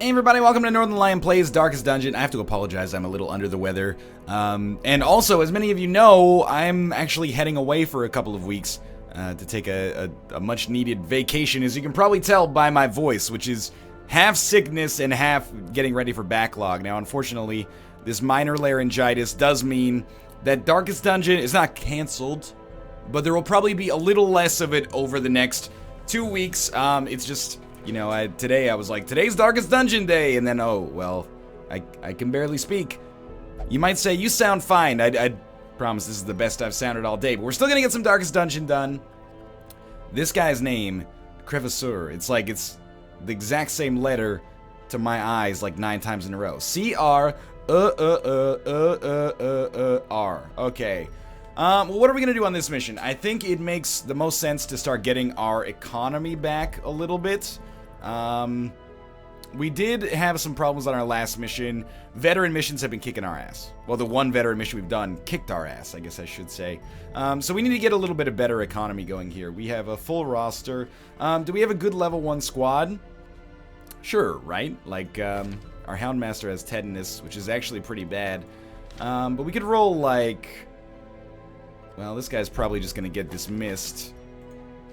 Hey everybody, welcome to Northernlion Plays Darkest Dungeon. I have to apologize, I'm a little under the weather. And also, as many of you know, I'm actually heading away for a couple of weeks to take a much needed vacation, as you can probably tell by my voice, which is half sickness and half getting ready for backlog. Now, unfortunately, this minor laryngitis does mean that Darkest Dungeon is not canceled, but there will probably be a little less of it over the next 2 weeks. It's just... You know, today I was like, today's Darkest Dungeon Day, and then, oh, well, I can barely speak. You might say, you sound fine. I promise this is the best I've sounded all day, but we're still gonna get some Darkest Dungeon done. This guy's name, Crevasseur, it's like, it's the exact same letter to my eyes like 9 times in a row. C-R-R. Okay. Well, what are we going to do on this mission? I think it makes the most sense to start getting our economy back a little bit. We did have some problems on our last mission. Veteran missions have been kicking our ass. Well, the one veteran mission we've done kicked our ass, I guess I should say. So we need to get a little bit of better economy going here. We have a full roster. Do we have a good level 1 squad? Sure, right? Like, our Houndmaster has tetanus, which is actually pretty bad. But we could roll, like... Well, this guy's probably just going to get dismissed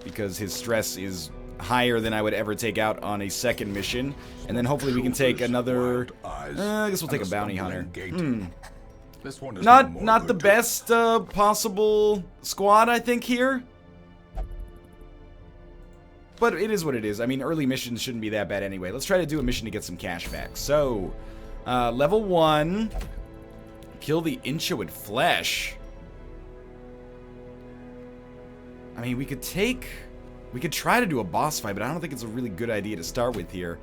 because his stress is higher than I would ever take out on a second mission. And then hopefully we can take another... I guess we'll take a bounty hunter. This one is not the best possible squad, I think, here. But it is what it is. I mean, early missions shouldn't be that bad anyway. Let's try to do a mission to get some cash back. So, level 1. Kill the Inchoate Flesh. I mean, we could try to do a boss fight, but I don't think it's a really good idea to start with here.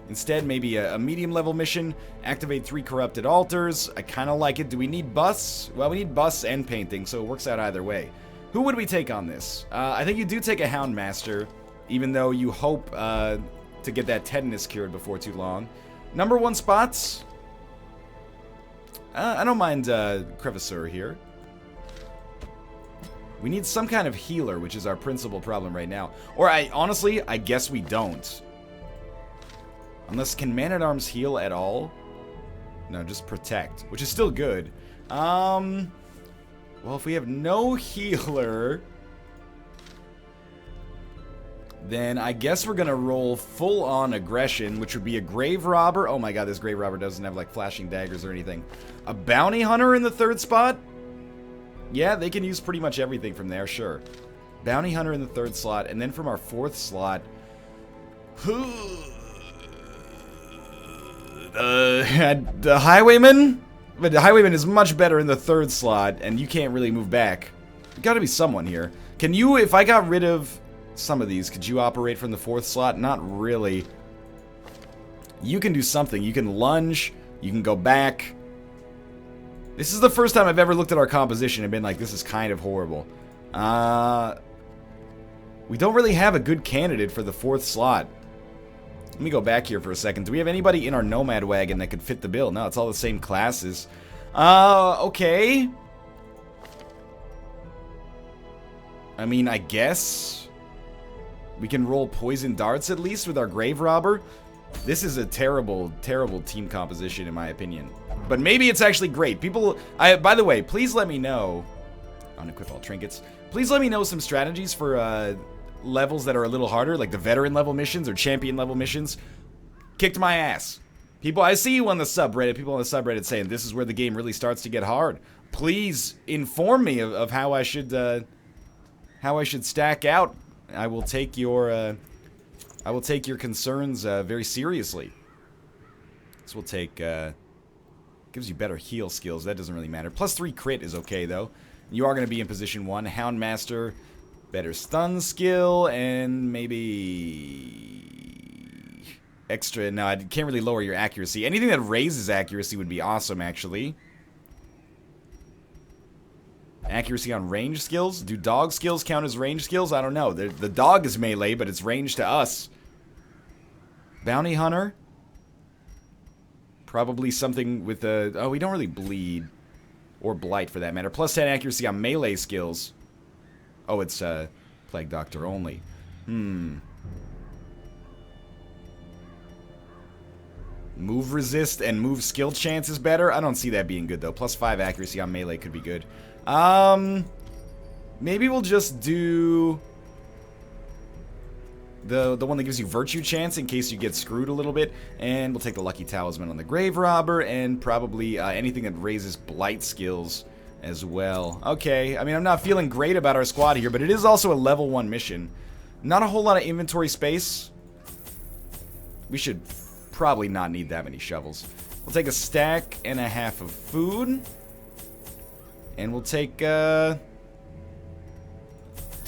Instead, maybe a medium-level mission, activate 3 corrupted altars. I kind of like it. Do we need busts? Well, we need busts and painting, so it works out either way. Who would we take on this? I think you do take a Houndmaster, even though you hope to get that tetanus cured before too long. Number 1 spots? I don't mind Crevasseur here. We need some kind of healer, which is our principal problem right now. Or honestly, I guess we don't. Unless, can Man-at-Arms heal at all? No, just protect, which is still good. Well, if we have no healer, then I guess we're gonna roll full-on aggression, which would be a grave robber. Oh my god, this grave robber doesn't have, like, flashing daggers or anything. A bounty hunter in the 3rd spot? Yeah, they can use pretty much everything from there, sure. Bounty hunter in the 3rd slot, and then from our 4th slot... the highwayman? But the highwayman is much better in the 3rd slot, and you can't really move back. There's gotta be someone here. Can you, if I got rid of some of these, could you operate from the 4th slot? Not really. You can do something. You can lunge, you can go back... This is the first time I've ever looked at our composition and been like, this is kind of horrible. We don't really have a good candidate for the 4th slot. Let me go back here for a second. Do we have anybody in our Nomad wagon that could fit the bill? No, it's all the same classes. Okay. I mean, I guess we can roll poison darts at least with our grave robber. This is a terrible, terrible team composition in my opinion. But maybe it's actually great. People, by the way, please let me know. Unequip all trinkets. Please let me know some strategies for levels that are a little harder, like the veteran level missions or champion level missions. Kicked my ass. People, I see you on the subreddit. People on the subreddit saying this is where the game really starts to get hard. Please inform me of how I should stack out. I will take your concerns very seriously. This will take. Gives you better heal skills. That doesn't really matter. Plus 3 crit is okay, though. You are going to be in position 1. Houndmaster, better stun skill, and maybe... extra... No, I can't really lower your accuracy. Anything that raises accuracy would be awesome, actually. Accuracy on range skills? Do dog skills count as range skills? I don't know. The dog is melee, but it's range to us. Bounty hunter? Probably something with a... Oh, we don't really bleed. Or blight, for that matter. Plus 10 accuracy on melee skills. Oh, it's Plague Doctor only. Move resist and move skill chance is better. I don't see that being good, though. +5 accuracy on melee could be good. Maybe we'll just do the one that gives you virtue chance in case you get screwed a little bit. And we'll take the lucky talisman on the grave robber and probably anything that raises blight skills as well. Okay, I mean, I'm not feeling great about our squad here, but it is also a level 1 mission. Not a whole lot of inventory space. We should probably not need that many shovels. We'll take a stack and a half of food. And we'll take 2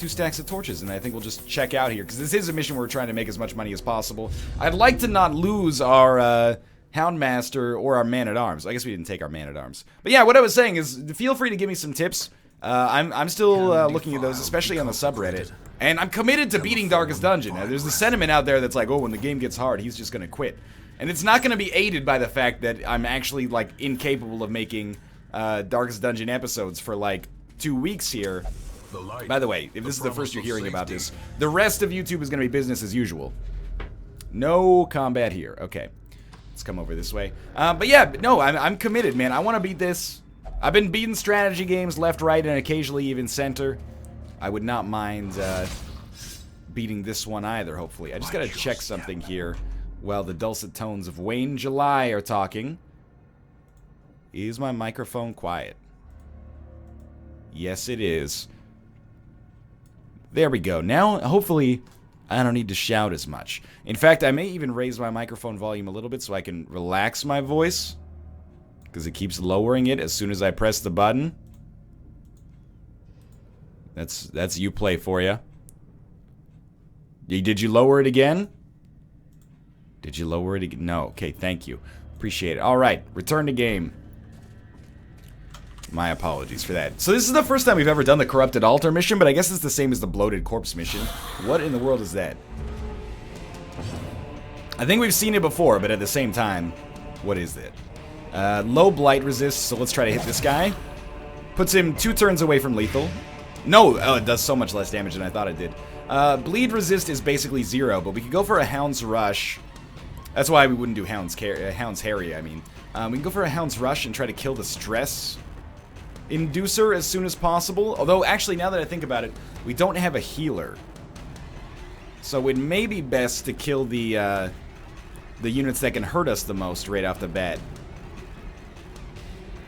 stacks of torches, and I think we'll just check out here, because this is a mission where we're trying to make as much money as possible. I'd like to not lose our Houndmaster or our Man-at-Arms. I guess we didn't take our Man-at-Arms. But yeah, what I was saying is, feel free to give me some tips. I'm still looking at those, especially on the subreddit. And I'm committed to beating Darkest Dungeon. Now, there's a sentiment out there that's like, oh, when the game gets hard, he's just going to quit. And it's not going to be aided by the fact that I'm actually, like, incapable of making Darkest Dungeon episodes for, like, 2 weeks here. By the way, if this is the first you're hearing about this, the rest of YouTube is going to be business as usual. No combat here. Okay. Let's come over this way. But yeah, no, I'm committed, man. I want to beat this. I've been beating strategy games left, right, and occasionally even center. I would not mind beating this one either, hopefully. I just got to check something here while the dulcet tones of Wayne July are talking. Is my microphone quiet? Yes, it is. There we go. Now, hopefully, I don't need to shout as much. In fact, I may even raise my microphone volume a little bit so I can relax my voice, because it keeps lowering it as soon as I press the button. That's Uplay for you. Did you lower it again? Did you lower it again? No. Okay, thank you. Appreciate it. All right, return to game. My apologies for that. So this is the first time we've ever done the Corrupted Altar mission, but I guess it's the same as the Bloated Corpse mission. What in the world is that? I think we've seen it before, but at the same time, what is that? Low blight resist, so let's try to hit this guy. Puts him 2 turns away from lethal. No, oh, it does so much less damage than I thought it did. Bleed resist is basically 0, but we could go for a Hound's Rush. That's why we wouldn't do Hound's Harry, I mean. We can go for a Hound's Rush and try to kill the Stress Inducer as soon as possible. Although, actually, now that I think about it, we don't have a healer. So it may be best to kill the units that can hurt us the most right off the bat.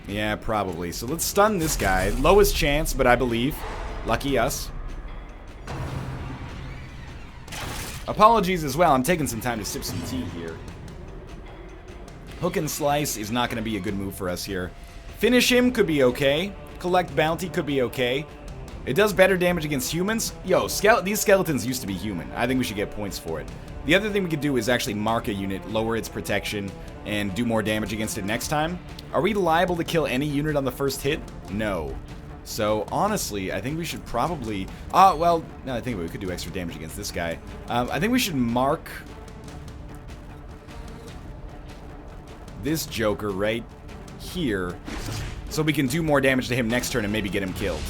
Yeah, probably. So let's stun this guy. Lowest chance, but I believe. Lucky us. Apologies as well. I'm taking some time to sip some tea here. Hook and Slice is not going to be a good move for us here. Finish him could be okay. Collect Bounty could be okay. It does better damage against humans. Yo, these skeletons used to be human. I think we should get points for it. The other thing we could do is actually mark a unit, lower its protection, and do more damage against it next time. Are we liable to kill any unit on the first hit? No. So, honestly, I think we should probably... well, no, I think we could do extra damage against this guy. I think we should mark this Joker right here, so we can do more damage to him next turn and maybe get him killed.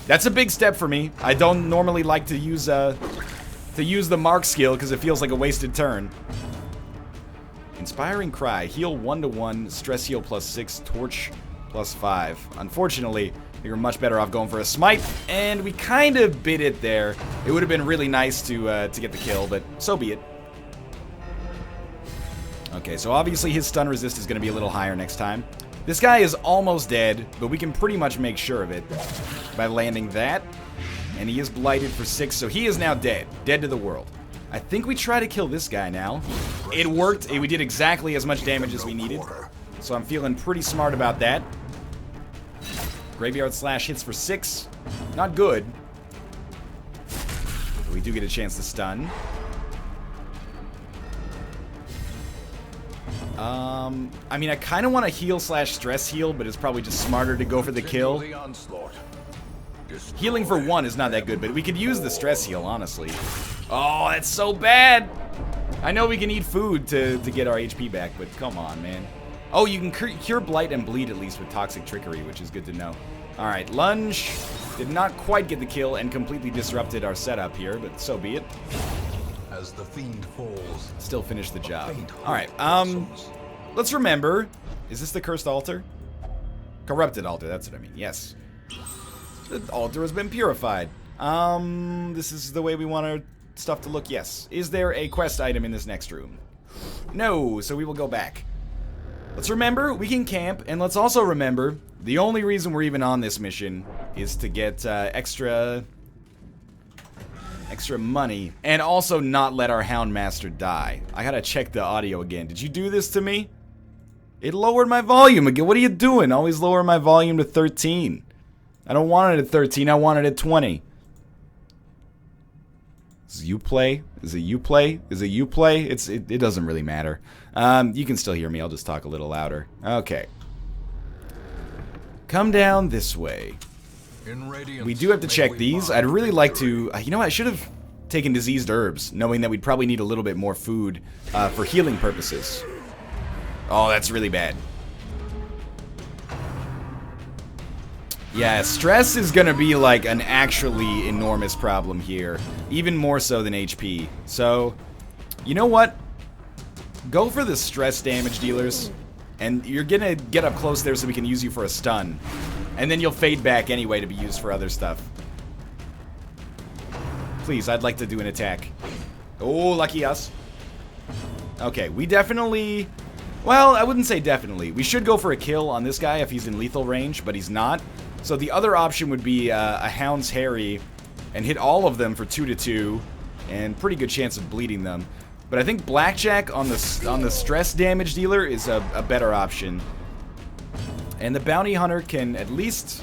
That's a big step for me. I don't normally like to use the mark skill because it feels like a wasted turn. Inspiring Cry, heal 1/1, stress heal +6, torch +5. Unfortunately, we were much better off going for a smite, and we kind of bit it there. It would have been really nice to get the kill, but so be it. Okay, so obviously his stun resist is going to be a little higher next time. This guy is almost dead, but we can pretty much make sure of it by landing that. And he is blighted for 6, so he is now dead. Dead to the world. I think we try to kill this guy now. It worked. We did exactly as much damage as we needed. So I'm feeling pretty smart about that. Graveyard Slash hits for 6. Not good. But we do get a chance to stun. I mean, I kind of want to heal/stress heal, but it's probably just smarter to go for the kill. Healing for 1 is not that good, but we could use the stress heal, honestly. Oh, that's so bad! I know we can eat food to get our HP back, but come on, man. Oh, you can cure Blight and Bleed at least with Toxic Trickery, which is good to know. Alright, Lunge. Did not quite get the kill and completely disrupted our setup here, but so be it. As the fiend falls, still finish the job. faint hope Alright, blossoms. let's remember. Is this the cursed altar? Corrupted altar, that's what I mean, yes. The altar has been purified. This is the way we want our stuff to look, yes. Is there a quest item in this next room? No, so we will go back. Let's remember, we can camp, and let's also remember, the only reason we're even on this mission is to get extra money, and also not let our Hound Master die. I gotta check the audio again. Did you do this to me? It lowered my volume again. What are you doing? Always lower my volume to 13. I don't want it at 13, I want it at 20. Is it you play? Is it you play? Is it you play? It doesn't really matter. You can still hear me, I'll just talk a little louder. Okay. Come down this way. We do have to check these. I'd really like to... you know what? I should have taken diseased herbs, knowing that we'd probably need a little bit more food for healing purposes. Oh, that's really bad. Yeah, stress is gonna be like an actually enormous problem here. Even more so than HP. So, you know what? Go for the stress damage dealers. And you're gonna get up close there so we can use you for a stun. And then you'll fade back anyway to be used for other stuff. Please, I'd like to do an attack. Oh, lucky us. Okay, we definitely... Well, I wouldn't say definitely. We should go for a kill on this guy if he's in lethal range, but he's not. So the other option would be a Hound's Harry and hit all of them for 2-2, and pretty good chance of bleeding them. But I think Blackjack on the stress damage dealer is a better option. And the Bounty Hunter can at least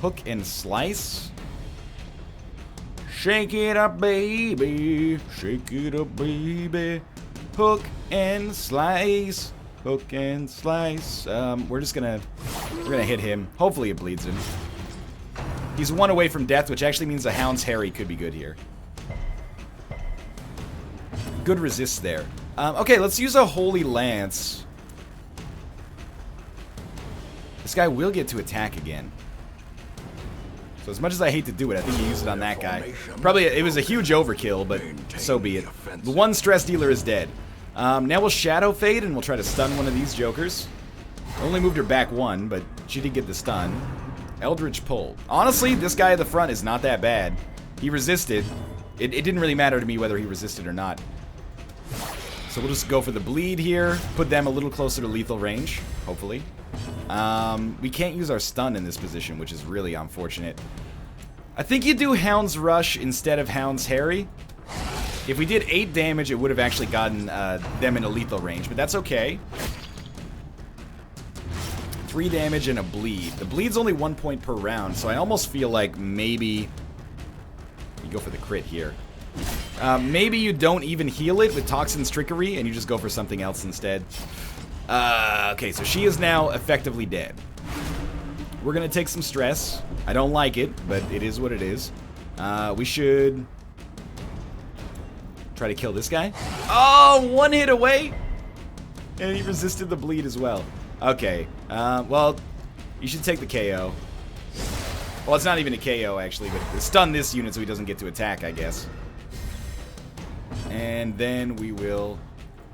hook and slice. Shake it up, baby. Shake it up, baby. Hook and slice. Hook and slice. We're gonna hit him. Hopefully it bleeds him. He's one away from death, which actually means the Hound's Harry could be good here. Good resist there. Okay, let's use a Holy Lance. This guy will get to attack again. So as much as I hate to do it, I think you use it on that guy. Probably, it was a huge overkill, but so be it. The one stress dealer is dead. Now we'll Shadow Fade, and we'll try to stun one of these jokers. Only moved her back one, but she did get the stun. Eldritch Pull. Honestly, this guy at the front is not that bad. He resisted. It didn't really matter to me whether he resisted or not. So we'll just go for the bleed here. Put them a little closer to lethal range, hopefully. We can't use our stun in this position, which is really unfortunate. I think you do Hound's Rush instead of Hound's Harry. If we did 8 damage, it would have actually gotten them into lethal range, but that's okay. 3 damage and a bleed. The bleed's only 1 point per round, so I almost feel like maybe... You go for the crit here. Maybe you don't even heal it with Toxin's Trickery, and you just go for something else instead. Okay, so she is now effectively dead. We're gonna take some stress. I don't like it, but it is what it is. We should... try to kill this guy. Oh, 1 hit away! And he resisted the bleed as well. Okay, well, you should take the KO. Well, it's not even a KO, actually, but stun this unit so he doesn't get to attack, I guess. And then we will...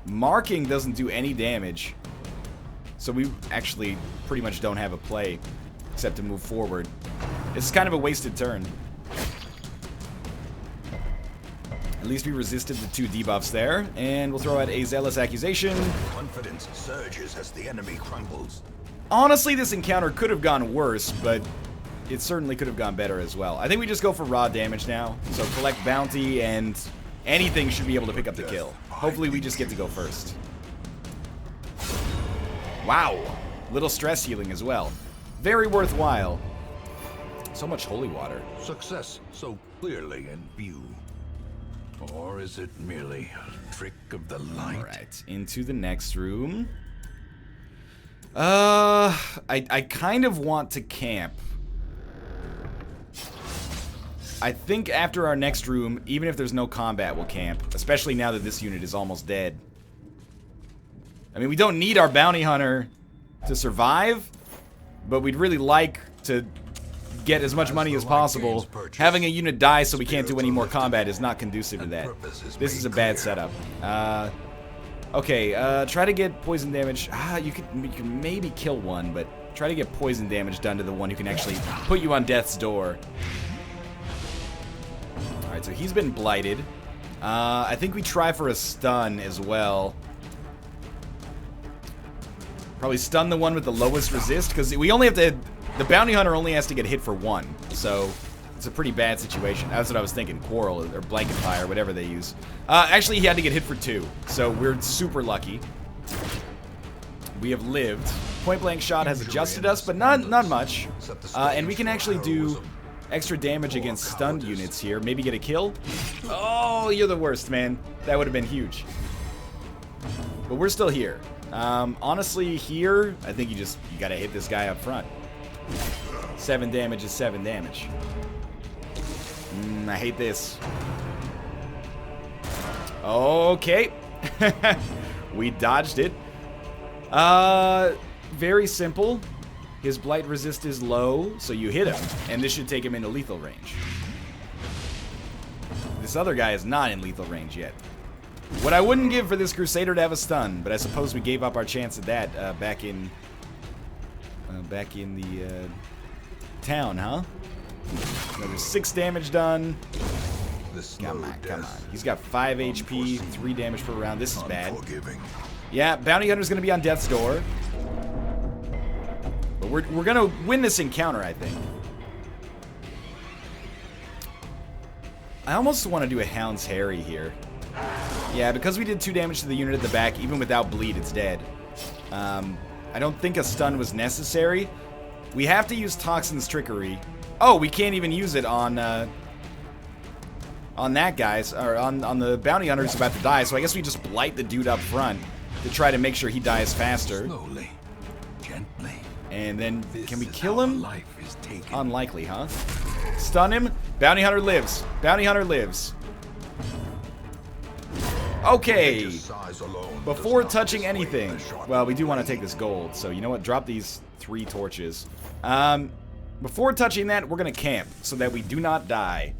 Marking doesn't do any damage. So we actually pretty much don't have a play, except to move forward. This is kind of a wasted turn. At least we resisted the 2 debuffs there, and we'll throw out a Zealous Accusation. Confidence surges as the enemy crumbles. Honestly, this encounter could have gone worse, but it certainly could have gone better as well. I think we just go for raw damage now. So collect bounty, and anything should be able to pick up the kill. Hopefully we just get to go first. Wow. Little stress healing as well. Very worthwhile. So much holy water. Success so clearly in view. Or is it merely a trick of the light? Alright, into the next room. I kind of want to camp. I think after our next room, even if there's no combat, we'll camp. Especially now that this unit is almost dead. I mean, we don't need our bounty hunter to survive, but we'd really like to get as much money as possible. Having a unit die so we can't do any more combat is not conducive to that. This is a bad setup. Okay, try to get poison damage. You can maybe kill one, but try to get poison damage done to the one who can actually put you on death's door. Alright, so he's been blighted. I think we try for a stun as well. Probably stun the one with the lowest resist, because we only have to... The bounty hunter only has to get hit for one, so it's a pretty bad situation. That's what I was thinking. Quarrel or blanket fire, whatever they use. Actually, he had to get hit for 2, so we're super lucky. We have lived. Point blank shot has adjusted us, but not much. And we can actually do extra damage against stunned units here. Maybe get a kill. Oh, you're the worst, man. That would have been huge. But we're still here. Honestly, here, I think you gotta hit this guy up front. 7 damage is 7 damage. I hate this. Okay. We dodged it. Very simple. His blight resist is low, so you hit him, and this should take him into lethal range. This other guy is not in lethal range yet. What I wouldn't give for this Crusader to have a stun, but I suppose we gave up our chance at that back in the town, huh? Another 6 damage done. Come on. He's got 5 HP, 3 damage per round. This is bad. Yeah, Bounty Hunter's gonna be on death's door. But we're gonna win this encounter, I think. I almost want to do a Hound's Harry here. Yeah, because we did 2 damage to the unit at the back, even without bleed, it's dead. I don't think a stun was necessary. We have to use Toxin's Trickery. Oh, we can't even use it on that guy's, or on the Bounty Hunter who's about to die, so I guess we just blight the dude up front to try to make sure he dies faster. Slowly, gently. And then, can we kill him? Unlikely, huh? Stun him. Bounty Hunter lives. Bounty Hunter lives. Okay. Before touching anything. Well, we do want to take this gold, so you know what? Drop these 3 torches. Before touching that, we're going to camp so that we do not die.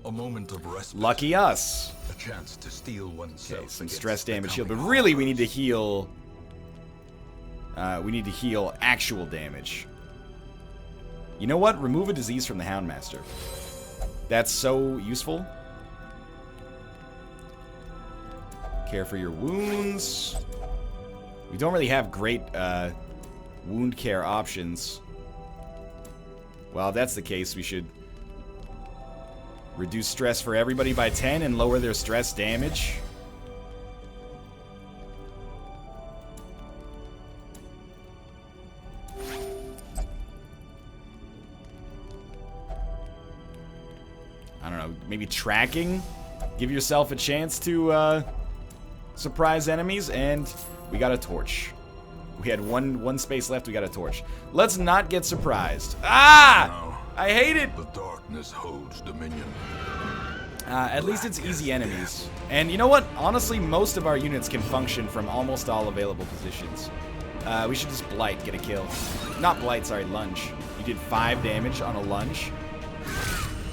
A moment of respite. Lucky us. A chance to steel oneself. Okay, some stress damage heal, but really we need to heal. We need to heal actual damage. You know what? Remove a disease from the Houndmaster. That's so useful. Care for your wounds. We don't really have great wound care options. Well, if that's the case, we should reduce stress for everybody by 10 and lower their stress damage. I don't know, maybe tracking? Give yourself a chance to surprise enemies, and we got a torch. We had one space left, we got a torch. Let's not get surprised. Ah! I hate it! The darkness holds dominion. At least it's easy enemies. And you know what? Honestly, most of our units can function from almost all available positions. We should just blight, get a kill. Not blight, sorry, lunge. You did 5 damage on a lunge.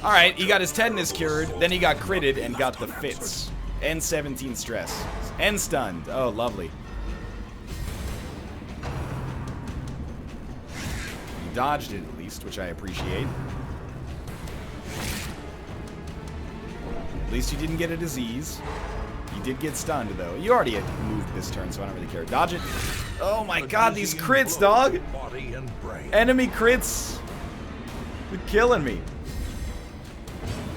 Alright, he got his tetanus cured, then he got critted and got the fits. And 17 stress. And stunned. Oh, lovely. You dodged it at least, which I appreciate. At least you didn't get a disease. You did get stunned, though. You already had moved this turn, so I don't really care. Dodge it. Oh my god, these crits, dog! Enemy crits! They're killing me.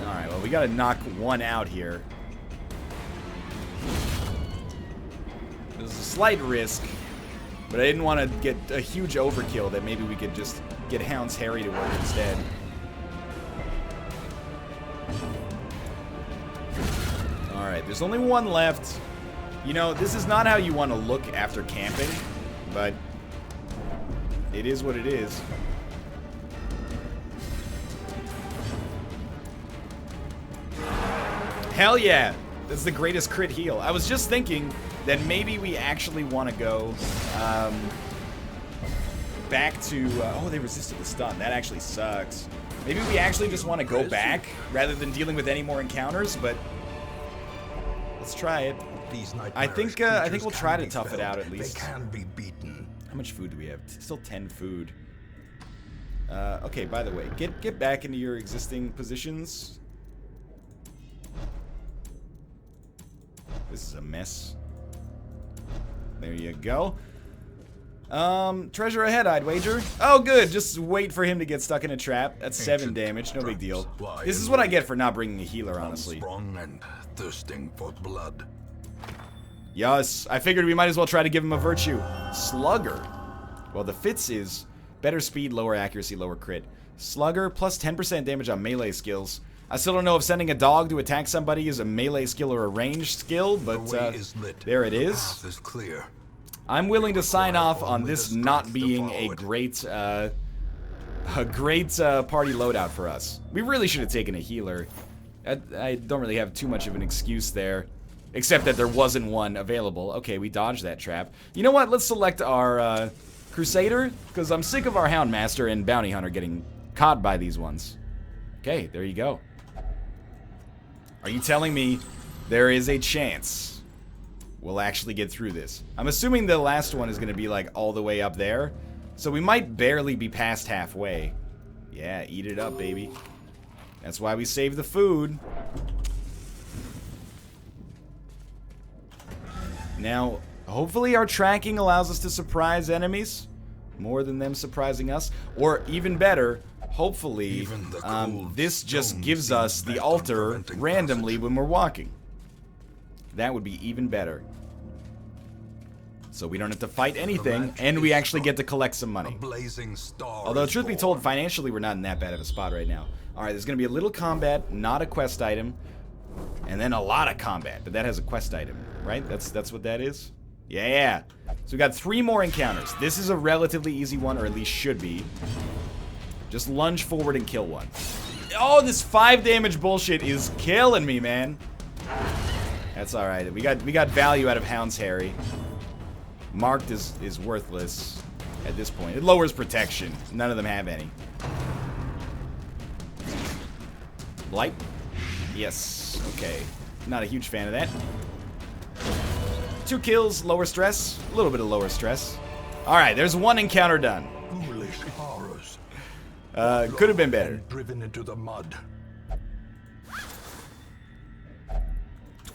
Alright, well, we gotta knock one out here. This is a slight risk, but I didn't want to get a huge overkill that maybe we could just get Hound's Harry to work instead. Alright, there's only one left. You know, this is not how you want to look after camping, but it is what it is. Hell yeah! That's the greatest crit heal. I was just thinking that maybe we actually want to go back to... oh, they resisted the stun. That actually sucks. Maybe we actually just want to go back rather than dealing with any more encounters, but let's try it. I think we'll try to tough it out at least. They can be beaten. How much food do we have? Still 10 food. Okay, by the way, get back into your existing positions. This is a mess. There you go. Treasure ahead, I'd wager. Oh, good. Just wait for him to get stuck in a trap. That's 7 damage. No big deal. This is what I get for not bringing a healer, honestly. Sprung and thirsting for blood. Yes, I figured we might as well try to give him a virtue. Slugger. Well, the fits is better speed, lower accuracy, lower crit. Slugger plus 10% damage on melee skills. I still don't know if sending a dog to attack somebody is a melee skill or a ranged skill, but there it is. The path is clear. I'm willing to sign off on this not being a great party loadout for us. We really should have taken a healer. I don't really have too much of an excuse there. Except that there wasn't one available. Okay, we dodged that trap. You know what? Let's select our Crusader, because I'm sick of our Houndmaster and Bounty Hunter getting caught by these ones. Okay, there you go. Are you telling me there is a chance we'll actually get through this? I'm assuming the last one is going to be like all the way up there. So we might barely be past halfway. Yeah, eat it up, baby. That's why we save the food. Now, hopefully our tracking allows us to surprise enemies more than them surprising us. Or even better, hopefully this just gives us the altar randomly when we're walking. That would be even better. So we don't have to fight anything, and we actually get to collect some money. Although, truth be told, financially we're not in that bad of a spot right now. Alright, there's going to be a little combat, not a quest item. And then a lot of combat, but that has a quest item, right? That's what that is? Yeah. So we got 3 more encounters. This is a relatively easy one, or at least should be. Just lunge forward and kill one. Oh, this 5 damage bullshit is killing me, man. That's alright. We got value out of Hound's Harry. Marked is worthless at this point. It lowers protection. None of them have any. Blight? Yes. Okay. Not a huge fan of that. 2 kills, lower stress. A little bit of lower stress. Alright, there's 1 encounter done. Foolish horrors. Could have been better. Driven into the mud.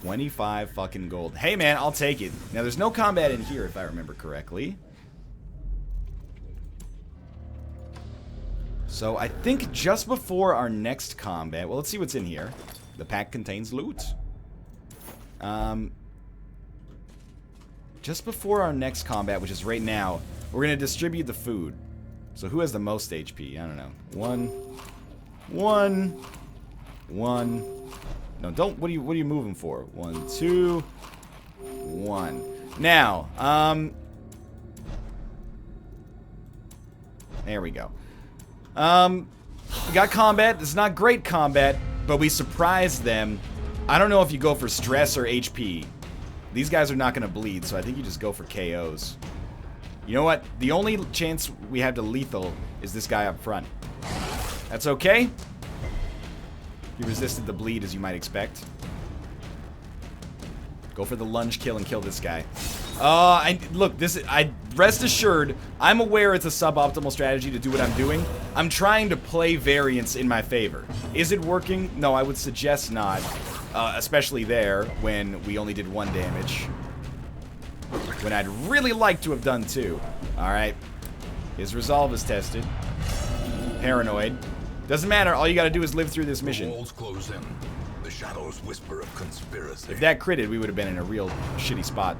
25 fucking gold. Hey man, I'll take it. Now there's no combat in here if I remember correctly. So I think just before our next combat, well, let's see what's in here. The pack contains loot. Just before our next combat, which is right now, we're gonna distribute the food. So who has the most HP? I don't know. 1. No, don't. What are you moving for? 1, 2, 1. Now, there we go. We got combat. It's not great combat, but we surprised them. I don't know if you go for stress or HP. These guys are not going to bleed, so I think you just go for KOs. You know what? The only chance we have to lethal is this guy up front. That's okay. He resisted the bleed, as you might expect. Go for the lunge kill and kill this guy. Rest assured, I'm aware it's a suboptimal strategy to do what I'm doing. I'm trying to play variance in my favor. Is it working? No, I would suggest not. Especially there, when we only did 1 damage. When I'd really like to have done 2. Alright. His resolve is tested. Paranoid. Doesn't matter, all you gotta do is live through this mission. The walls close in. The shadows whisper of conspiracy. If that critted, we would have been in a real shitty spot.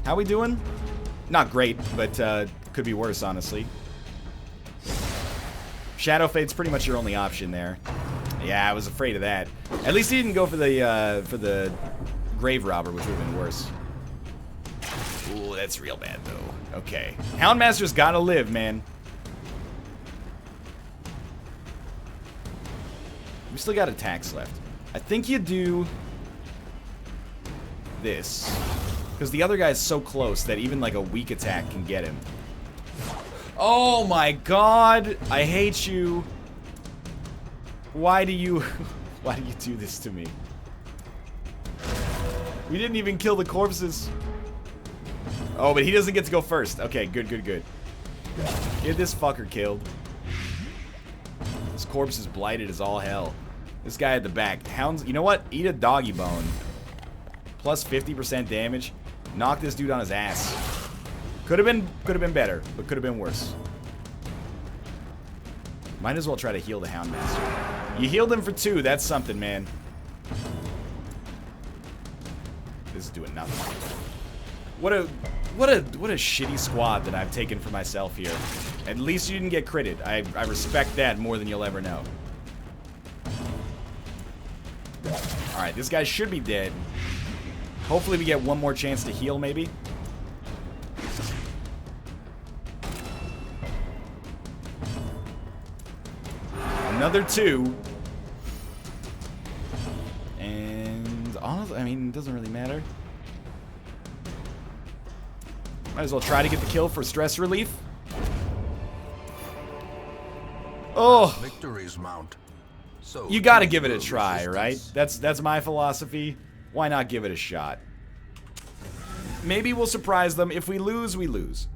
How we doing? Not great, but could be worse, honestly. Shadow Fade's pretty much your only option there. Yeah, I was afraid of that. At least he didn't go for the Grave Robber, which would have been worse. Ooh, that's real bad, though. Okay. Houndmaster's gotta live, man. We still got attacks left. I think you do this. Because the other guy's so close that even like a weak attack can get him. Oh my god! I hate you. Why do you do this to me? We didn't even kill the corpses. Oh, but he doesn't get to go first. Okay, good, good, good. Get this fucker killed. This corpse is blighted as all hell. This guy at the back. Hounds, you know what? Eat a doggy bone. Plus 50% damage. Knock this dude on his ass. Could have been better, but could have been worse. Might as well try to heal the Houndmaster. You healed him for 2. That's something, man. This is doing nothing. What a shitty squad that I've taken for myself here. At least you didn't get critted. I respect that more than you'll ever know. Alright, this guy should be dead. Hopefully we get one more chance to heal, maybe. Another 2. And honestly, I mean, it doesn't really matter. Might as well try to get the kill for stress relief. Oh, Victory's mount. So you gotta give it a try, right? That's my philosophy. Why not give it a shot? Maybe we'll surprise them. If we lose, we lose.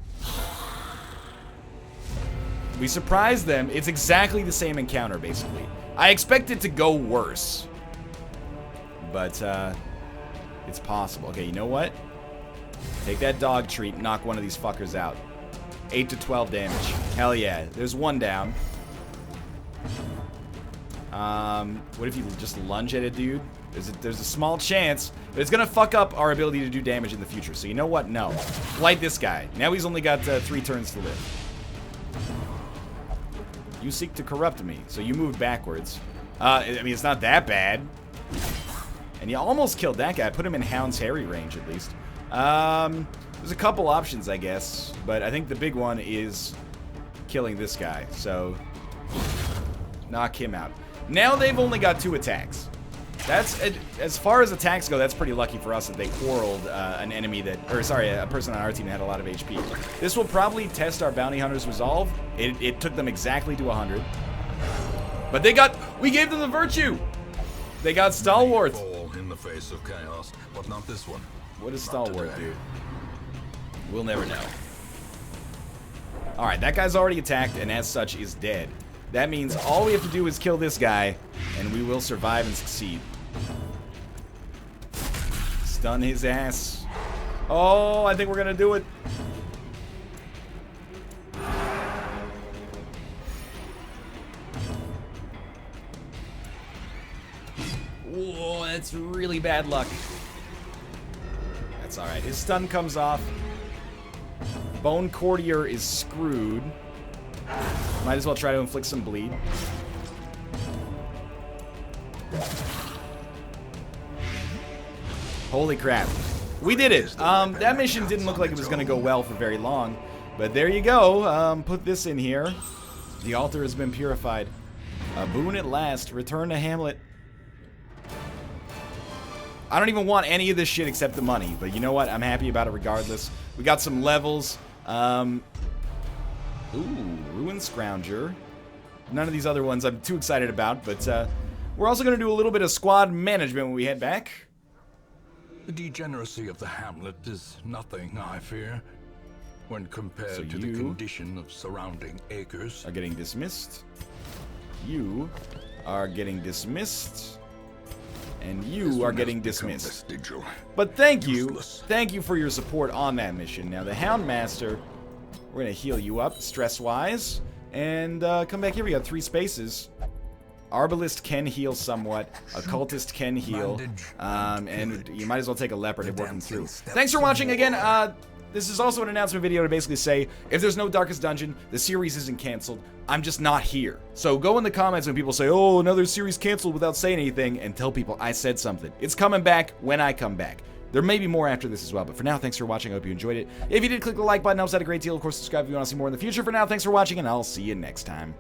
We surprise them. It's exactly the same encounter, basically. I expect it to go worse. But, it's possible. Okay, you know what? Take that dog treat, knock one of these fuckers out. 8 to 12 damage. Hell yeah. There's one down. What if you just lunge at it, dude? There's a small chance, but it's gonna fuck up our ability to do damage in the future. So you know what? No. Blight this guy. Now he's only got 3 turns to live. You seek to corrupt me, so you moved backwards. I mean, it's not that bad. And you almost killed that guy. Put him in Hound's Harry range, at least. There's a couple options, I guess, but I think the big one is killing this guy. So, knock him out. Now they've only got 2 attacks. That's, as far as attacks go, that's pretty lucky for us that they quarreled an enemy that, or sorry, a person on our team that had a lot of HP. This will probably test our bounty hunter's resolve. It took them exactly to 100. But we gave them the virtue. They got stalwart. Fall in the face of chaos, but not this one. What is stalwart, dude? We'll never know. Alright, that guy's already attacked and as such is dead. That means all we have to do is kill this guy and we will survive and succeed. Stun his ass. Oh, I think we're gonna do it. Whoa, that's really bad luck. That's alright. His stun comes off. Bone Courtier is screwed. Might as well try to inflict some bleed. Holy crap. We did it. That mission didn't look like it was going to go well for very long. But there you go. Put this in here. The altar has been purified. A boon at last. Return to Hamlet. I don't even want any of this shit except the money. But you know what? I'm happy about it regardless. We got some levels. Ooh, Ruin Scrounger. None of these other ones I'm too excited about, but we're also going to do a little bit of squad management when we head back. The degeneracy of the Hamlet is nothing, I fear, when compared to the condition of surrounding acres. Are getting dismissed. You are getting dismissed. And you are getting dismissed. But thank you. Thank you for your support on that mission. Now, the Houndmaster, we're going to heal you up, stress-wise. And come back here. We got 3 spaces. Arbalist can heal somewhat. Occultist can heal. And you might as well take a Leopard and work him through. Thanks for watching again. This is also an announcement video to basically say, if there's no Darkest Dungeon, the series isn't canceled. I'm just not here. So go in the comments when people say, oh, another series canceled without saying anything, and tell people I said something. It's coming back when I come back. There may be more after this as well, but for now, thanks for watching. I hope you enjoyed it. If you did, click the like button. Helps out a great deal. Of course, subscribe if you want to see more in the future. For now, thanks for watching, and I'll see you next time.